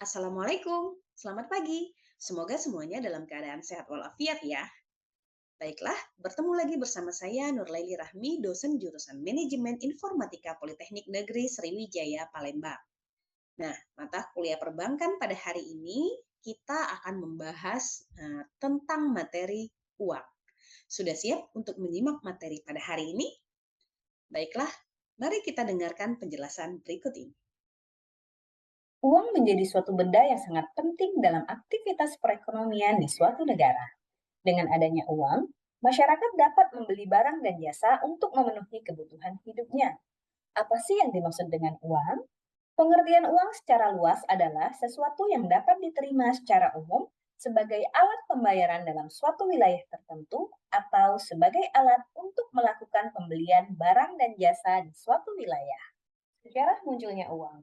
Assalamualaikum, selamat pagi. Semoga semuanya dalam keadaan sehat walafiat ya. Baiklah, bertemu lagi bersama saya Nurlaili Rahmi, dosen jurusan Manajemen Informatika Politeknik Negeri Sriwijaya, Palembang. Nah, mata kuliah perbankan pada hari ini kita akan membahas tentang materi uang. Sudah siap untuk menyimak materi pada hari ini? Baiklah, mari kita dengarkan penjelasan berikut ini. Uang menjadi suatu benda yang sangat penting dalam aktivitas perekonomian di suatu negara. Dengan adanya uang, masyarakat dapat membeli barang dan jasa untuk memenuhi kebutuhan hidupnya. Apa sih yang dimaksud dengan uang? Pengertian uang secara luas adalah sesuatu yang dapat diterima secara umum sebagai alat pembayaran dalam suatu wilayah tertentu atau sebagai alat untuk melakukan pembelian barang dan jasa di suatu wilayah. Sejarah munculnya uang.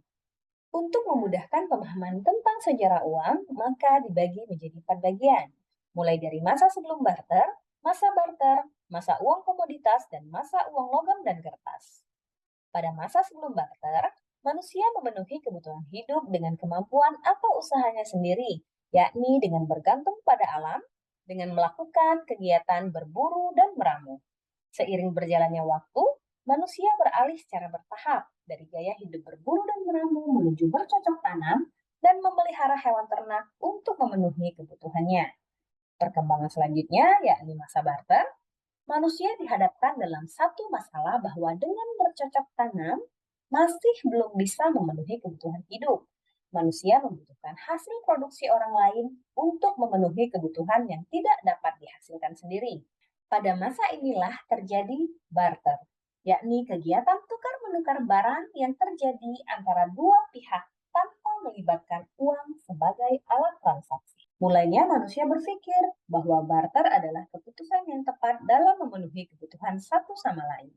Untuk memudahkan pemahaman tentang sejarah uang, maka dibagi menjadi 4 bagian, mulai dari masa sebelum barter, masa uang komoditas, dan masa uang logam dan kertas. Pada masa sebelum barter, manusia memenuhi kebutuhan hidup dengan kemampuan atau usahanya sendiri, yakni dengan bergantung pada alam, dengan melakukan kegiatan berburu dan meramu. Seiring berjalannya waktu, manusia beralih secara bertahap dari gaya hidup berburu dan meramu menuju bercocok tanam dan memelihara hewan ternak untuk memenuhi kebutuhannya. Perkembangan selanjutnya, yakni masa barter, manusia dihadapkan dalam satu masalah bahwa dengan bercocok tanam masih belum bisa memenuhi kebutuhan hidup. Manusia membutuhkan hasil produksi orang lain untuk memenuhi kebutuhan yang tidak dapat dihasilkan sendiri. Pada masa inilah terjadi barter, yakni kegiatan tukar-menukar barang yang terjadi antara dua pihak tanpa melibatkan uang sebagai alat transaksi. Mulainya manusia berpikir bahwa barter adalah keputusan yang tepat dalam memenuhi kebutuhan satu sama lain.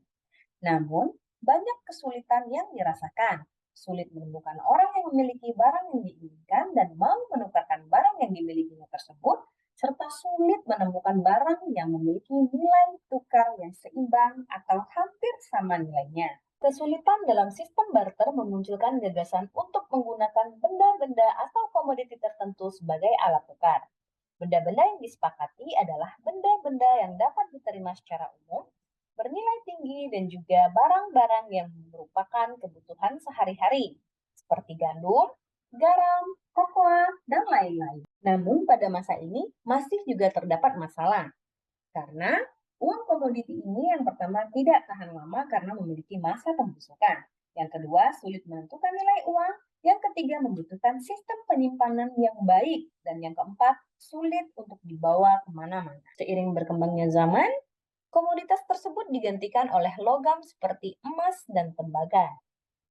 Namun, banyak kesulitan yang dirasakan. Sulit menemukan orang yang memiliki barang yang diinginkan dan mau menukarkan barang yang dimilikinya tersebut, serta sulit menemukan barang yang memiliki nilai tukar yang seimbang atau hampir sama nilainya. Kesulitan dalam sistem barter memunculkan gagasan untuk menggunakan benda-benda atau komoditi tertentu sebagai alat tukar. Benda-benda yang disepakati adalah benda-benda yang dapat diterima secara umum, bernilai tinggi, dan juga barang-barang yang merupakan kebutuhan sehari-hari, seperti gandum, garam, kokoa, dan lain-lain. Namun pada masa ini masih juga terdapat masalah, karena uang komoditi ini yang pertama tidak tahan lama karena memiliki masa pembusukan. Yang kedua, sulit menentukan nilai uang. Yang ketiga, membutuhkan sistem penyimpanan yang baik. Dan yang keempat, sulit untuk dibawa kemana-mana. Seiring berkembangnya zaman, komoditas tersebut digantikan oleh logam seperti emas dan tembaga.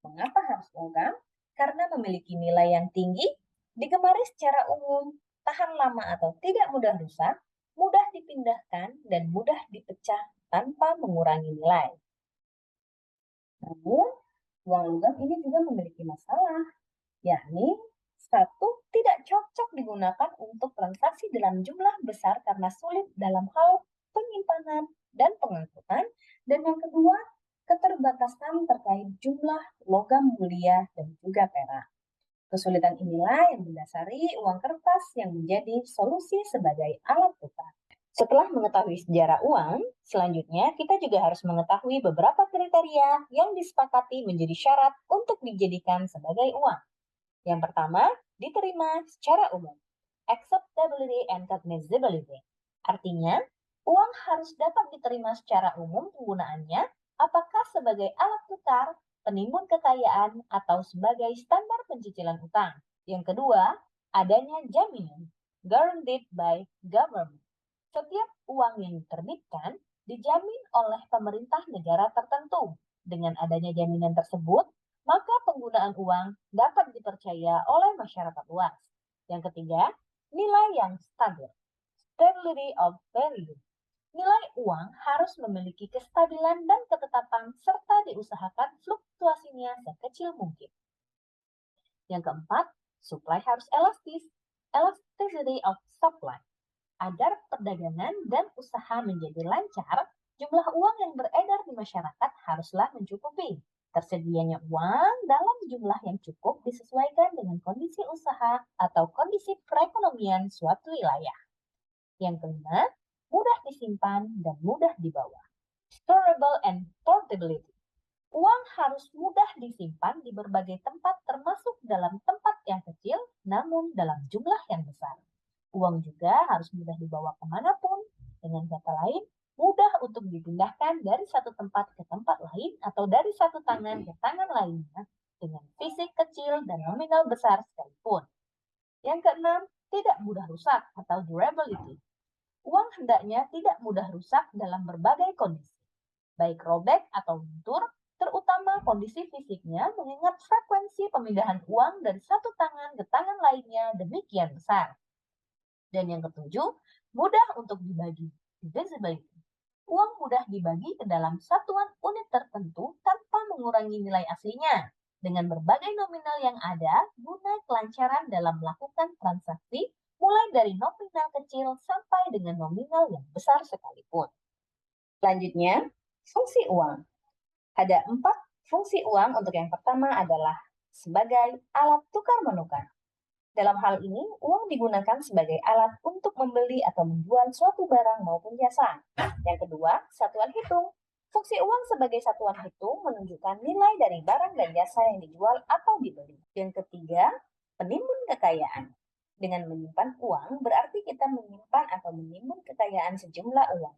Mengapa harus logam? Karena memiliki nilai yang tinggi, digemari secara umum, tahan lama atau tidak mudah rusak, mudah dipindahkan, dan mudah dipecah tanpa mengurangi nilai. Namun, uang logam ini juga memiliki masalah, yakni satu, tidak cocok digunakan untuk transaksi dalam jumlah besar karena sulit dalam hal penyimpanan dan pengangkutan. Dan yang kedua, keterbatasan terkait jumlah logam mulia dan juga perak. Kesulitan inilah yang mendasari uang kertas yang menjadi solusi sebagai alat tukar. Setelah mengetahui sejarah uang, selanjutnya kita juga harus mengetahui beberapa kriteria yang disepakati menjadi syarat untuk dijadikan sebagai uang. Yang pertama, diterima secara umum. Acceptability and cognizability. Artinya, uang harus dapat diterima secara umum penggunaannya, apakah sebagai alat tukar, penimbun kekayaan, atau sebagai standar pencicilan utang. Yang kedua, adanya jaminan, guaranteed by government. Setiap uang yang diterbitkan dijamin oleh pemerintah negara tertentu. Dengan adanya jaminan tersebut, maka penggunaan uang dapat dipercaya oleh masyarakat luas. Yang ketiga, nilai yang stabil. Stability of value. Nilai uang harus memiliki kestabilan dan ketetapan serta diusahakan fluktuasinya sekecil mungkin. Yang keempat, supply harus elastis. Elasticity of supply. Agar perdagangan dan usaha menjadi lancar, jumlah uang yang beredar di masyarakat haruslah mencukupi. Tersedianya uang dalam jumlah yang cukup disesuaikan dengan kondisi usaha atau kondisi perekonomian suatu wilayah. Yang kelima, mudah disimpan dan mudah dibawa. Storable and portability. Uang harus mudah disimpan di berbagai tempat termasuk dalam tempat yang kecil namun dalam jumlah yang besar. Uang juga harus mudah dibawa kemanapun. Dengan kata lain, mudah untuk dipindahkan dari satu tempat ke tempat lain atau dari satu tangan ke tangan lainnya dengan fisik kecil dan nominal besar sekalipun. Yang keenam, tidak mudah rusak atau durability. Uang hendaknya tidak mudah rusak dalam berbagai kondisi, baik robek atau luntur, terutama kondisi fisiknya mengingat frekuensi pemindahan uang dari satu tangan ke tangan lainnya demikian besar. Dan yang ketujuh, mudah untuk dibagi, divisibility. Uang mudah dibagi ke dalam satuan unit tertentu tanpa mengurangi nilai aslinya. Dengan berbagai nominal yang ada, guna kelancaran dalam melakukan transaksi, mulai dari nominal kecil sampai dengan nominal yang besar sekalipun. Selanjutnya, fungsi uang. Ada 4 fungsi uang. Untuk yang pertama adalah sebagai alat tukar-menukar. Dalam hal ini, uang digunakan sebagai alat untuk membeli atau menjual suatu barang maupun jasa. Yang kedua, satuan hitung. Fungsi uang sebagai satuan hitung menunjukkan nilai dari barang dan jasa yang dijual atau dibeli. Yang ketiga, penimbun kekayaan. Dengan menyimpan uang, berarti kita menyimpan atau menimbun kekayaan sejumlah uang.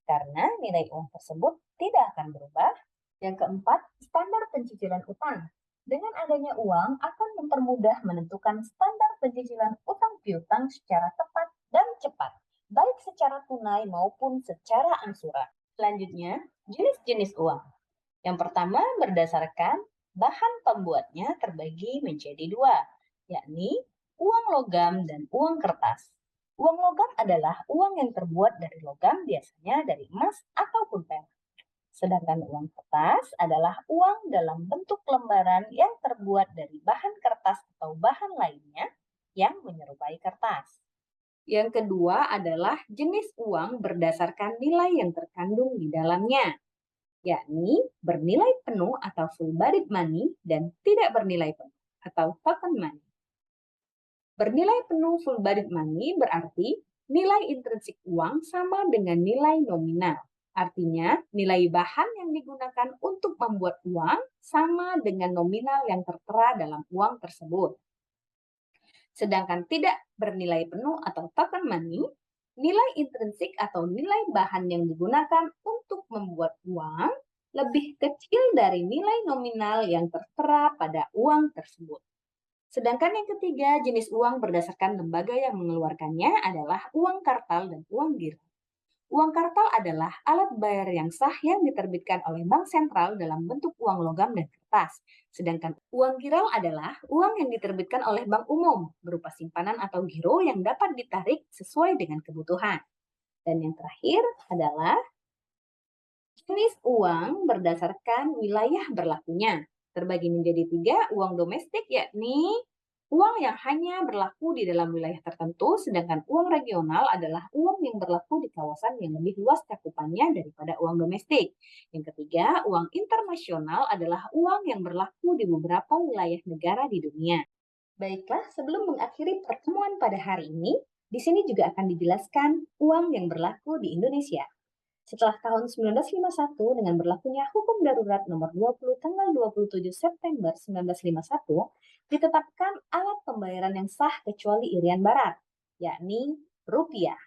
Karena nilai uang tersebut tidak akan berubah. Yang keempat, standar pencicilan utang. Dengan adanya uang akan mempermudah menentukan standar pencicilan utang piutang secara tepat dan cepat, baik secara tunai maupun secara angsuran. Selanjutnya, jenis-jenis uang. Yang pertama, berdasarkan bahan pembuatnya terbagi menjadi 2, yakni uang logam dan uang kertas. Uang logam adalah uang yang terbuat dari logam, biasanya dari emas ataupun perak. Sedangkan uang kertas adalah uang dalam bentuk lembaran yang terbuat dari bahan kertas atau bahan lainnya yang menyerupai kertas. Yang kedua adalah jenis uang berdasarkan nilai yang terkandung di dalamnya, yakni bernilai penuh atau full-bodied money dan tidak bernilai penuh atau token money. Bernilai penuh full-bodied money berarti nilai intrinsik uang sama dengan nilai nominal. Artinya, nilai bahan yang digunakan untuk membuat uang sama dengan nominal yang tertera dalam uang tersebut. Sedangkan tidak bernilai penuh atau token money, nilai intrinsik atau nilai bahan yang digunakan untuk membuat uang lebih kecil dari nilai nominal yang tertera pada uang tersebut. Sedangkan yang ketiga, jenis uang berdasarkan lembaga yang mengeluarkannya adalah uang kartal dan uang giro. Uang kartal adalah alat bayar yang sah yang diterbitkan oleh bank sentral dalam bentuk uang logam dan kertas. Sedangkan uang giral adalah uang yang diterbitkan oleh bank umum berupa simpanan atau giro yang dapat ditarik sesuai dengan kebutuhan. Dan yang terakhir adalah jenis uang berdasarkan wilayah berlakunya. Terbagi menjadi 3, uang domestik yakni uang yang hanya berlaku di dalam wilayah tertentu, sedangkan uang regional adalah uang yang berlaku di kawasan yang lebih luas cakupannya daripada uang domestik. Yang ketiga, uang internasional adalah uang yang berlaku di beberapa wilayah negara di dunia. Baiklah, sebelum mengakhiri pertemuan pada hari ini, di sini juga akan dijelaskan uang yang berlaku di Indonesia. Setelah tahun 1951 dengan berlakunya Hukum Darurat Nomor 20 tanggal 27 September 1951, ditetapkan alat pembayaran yang sah kecuali Irian Barat, yakni rupiah.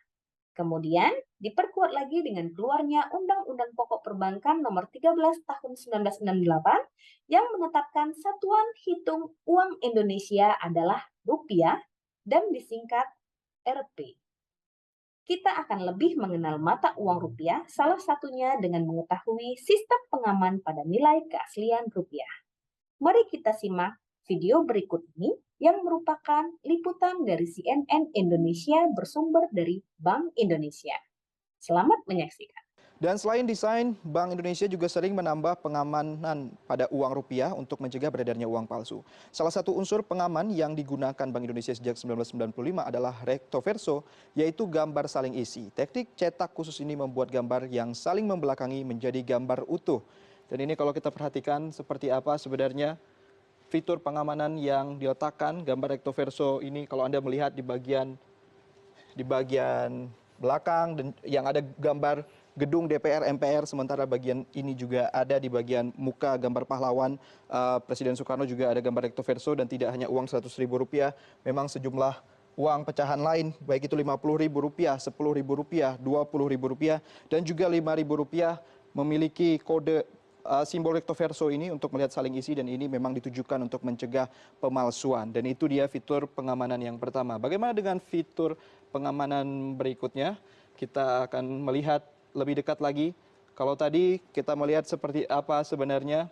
Kemudian diperkuat lagi dengan keluarnya Undang-Undang Pokok Perbankan Nomor 13 Tahun 1968 yang menetapkan satuan hitung uang Indonesia adalah rupiah dan disingkat Rp. Kita akan lebih mengenal mata uang rupiah, salah satunya dengan mengetahui sistem pengaman pada nilai keaslian rupiah. Mari kita simak video berikut ini yang merupakan liputan dari CNN Indonesia bersumber dari Bank Indonesia. Selamat menyaksikan. Dan selain desain, Bank Indonesia juga sering menambah pengamanan pada uang rupiah untuk mencegah beredarnya uang palsu. Salah satu unsur pengaman yang digunakan Bank Indonesia sejak 1995 adalah recto verso, yaitu gambar saling isi. Teknik cetak khusus ini membuat gambar yang saling membelakangi menjadi gambar utuh. Dan ini kalau kita perhatikan seperti apa sebenarnya fitur pengamanan yang diletakkan, gambar recto verso ini kalau Anda melihat di bagian belakang dan yang ada gambar gedung DPR MPR, sementara bagian ini juga ada di bagian muka gambar pahlawan Presiden Soekarno, juga ada gambar recto verso, dan tidak hanya uang Rp100.000, memang sejumlah uang pecahan lain, baik itu Rp50.000, Rp10.000, Rp20.000, dan juga Rp5.000 memiliki kode simbol recto verso ini untuk melihat saling isi, dan ini memang ditujukan untuk mencegah pemalsuan. Dan itu dia fitur pengamanan yang pertama. Bagaimana dengan fitur pengamanan berikutnya? Kita akan melihat lebih dekat lagi. Kalau tadi kita melihat seperti apa sebenarnya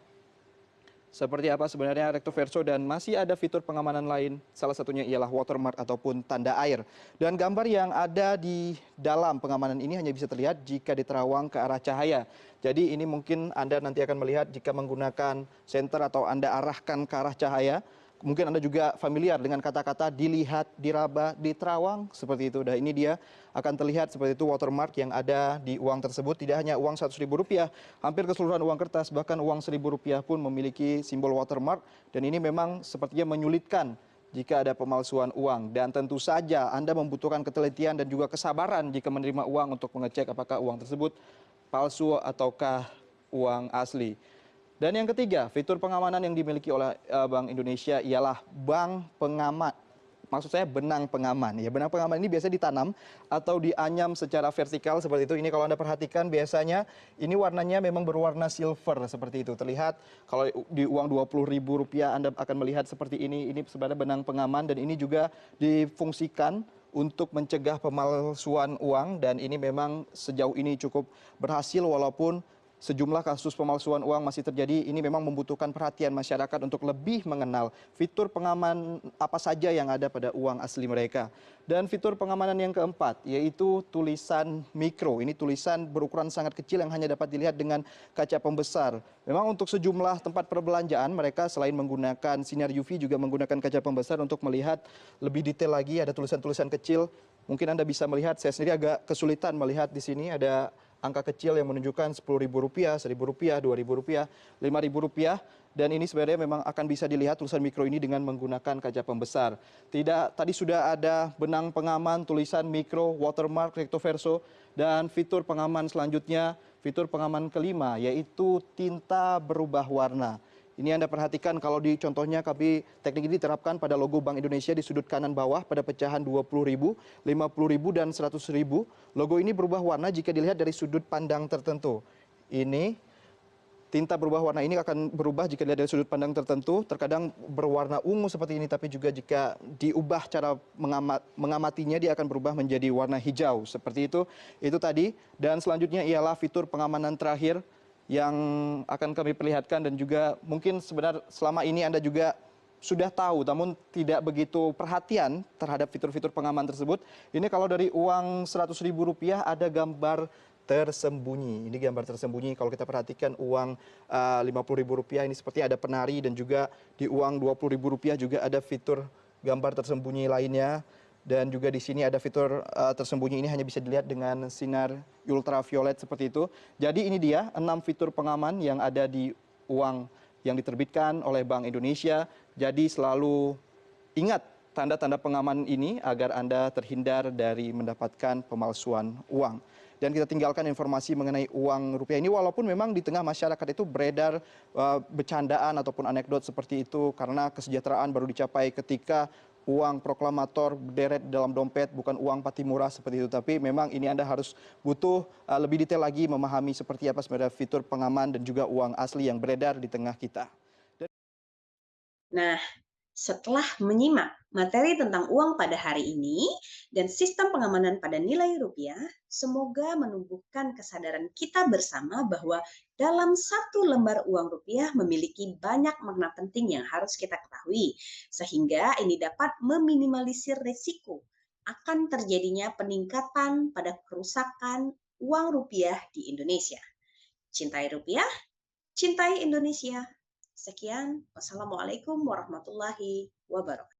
recto verso, dan masih ada fitur pengamanan lain, salah satunya ialah watermark ataupun tanda air. Dan gambar yang ada di dalam pengamanan ini hanya bisa terlihat jika diterawang ke arah cahaya. Jadi ini mungkin Anda nanti akan melihat jika menggunakan senter atau Anda arahkan ke arah cahaya. Mungkin Anda juga familiar dengan kata-kata dilihat, diraba, diterawang, seperti itu. Dan ini dia akan terlihat seperti itu watermark yang ada di uang tersebut. Tidak hanya uang Rp100.000, hampir keseluruhan uang kertas, bahkan uang Rp1.000 pun memiliki simbol watermark. Dan ini memang sepertinya menyulitkan jika ada pemalsuan uang. Dan tentu saja Anda membutuhkan ketelitian dan juga kesabaran jika menerima uang untuk mengecek apakah uang tersebut palsu ataukah uang asli. Dan yang ketiga, fitur pengamanan yang dimiliki oleh Bank Indonesia ialah bank pengaman. Maksud saya benang pengaman. Ya, benang pengaman ini biasanya ditanam atau dianyam secara vertikal seperti itu. Ini kalau Anda perhatikan biasanya ini warnanya memang berwarna silver seperti itu. Terlihat kalau di uang Rp20.000 Anda akan melihat seperti ini. Ini sebenarnya benang pengaman, dan ini juga difungsikan untuk mencegah pemalsuan uang, dan ini memang sejauh ini cukup berhasil walaupun sejumlah kasus pemalsuan uang masih terjadi. Ini memang membutuhkan perhatian masyarakat untuk lebih mengenal fitur pengaman apa saja yang ada pada uang asli mereka. Dan fitur pengamanan yang keempat yaitu tulisan mikro. Ini tulisan berukuran sangat kecil yang hanya dapat dilihat dengan kaca pembesar. Memang untuk sejumlah tempat perbelanjaan mereka selain menggunakan sinar UV juga menggunakan kaca pembesar untuk melihat lebih detail lagi. Ada tulisan-tulisan kecil. Mungkin Anda bisa melihat, saya sendiri agak kesulitan melihat di sini ada angka kecil yang menunjukkan Rp10.000, Rp1.000, Rp2.000, Rp5.000, dan ini sebenarnya memang akan bisa dilihat tulisan mikro ini dengan menggunakan kaca pembesar. Tadi sudah ada benang pengaman, tulisan mikro, watermark, recto verso, dan fitur pengaman selanjutnya, fitur pengaman kelima yaitu tinta berubah warna. Ini Anda perhatikan kalau di contohnya teknik ini diterapkan pada logo Bank Indonesia di sudut kanan bawah pada pecahan Rp20.000, Rp50.000, dan Rp100.000. Logo ini berubah warna jika dilihat dari sudut pandang tertentu. Ini tinta berubah warna ini akan berubah jika dilihat dari sudut pandang tertentu. Terkadang berwarna ungu seperti ini, tapi juga jika diubah cara mengamatinya dia akan berubah menjadi warna hijau seperti itu. Itu tadi. Dan selanjutnya ialah fitur pengamanan terakhir yang akan kami perlihatkan, dan juga mungkin sebenarnya selama ini Anda juga sudah tahu namun tidak begitu perhatian terhadap fitur-fitur pengaman tersebut. Ini kalau dari uang Rp100.000 ada gambar tersembunyi. Ini gambar tersembunyi. Kalau kita perhatikan uang Rp50.000 ini seperti ada penari, dan juga di uang Rp20.000 juga ada fitur gambar tersembunyi lainnya. Dan juga di sini ada fitur tersembunyi, ini hanya bisa dilihat dengan sinar ultraviolet seperti itu. Jadi ini dia 6 fitur pengaman yang ada di uang yang diterbitkan oleh Bank Indonesia. Jadi selalu ingat tanda-tanda pengaman ini agar Anda terhindar dari mendapatkan pemalsuan uang. Dan kita tinggalkan informasi mengenai uang rupiah ini, walaupun memang di tengah masyarakat itu beredar bercandaan ataupun anekdot seperti itu, karena kesejahteraan baru dicapai ketika uang proklamator berderet dalam dompet, bukan uang Patimura seperti itu. Tapi memang ini Anda harus butuh lebih detail lagi memahami seperti apa sebenarnya fitur pengaman dan juga uang asli yang beredar di tengah kita. Nah, setelah menyimak materi tentang uang pada hari ini dan sistem pengamanan pada nilai rupiah, semoga menumbuhkan kesadaran kita bersama bahwa dalam satu lembar uang rupiah memiliki banyak makna penting yang harus kita ketahui, sehingga ini dapat meminimalisir risiko akan terjadinya peningkatan pada kerusakan uang rupiah di Indonesia. Cintai rupiah, cintai Indonesia. Sekian, wassalamualaikum warahmatullahi wabarakatuh.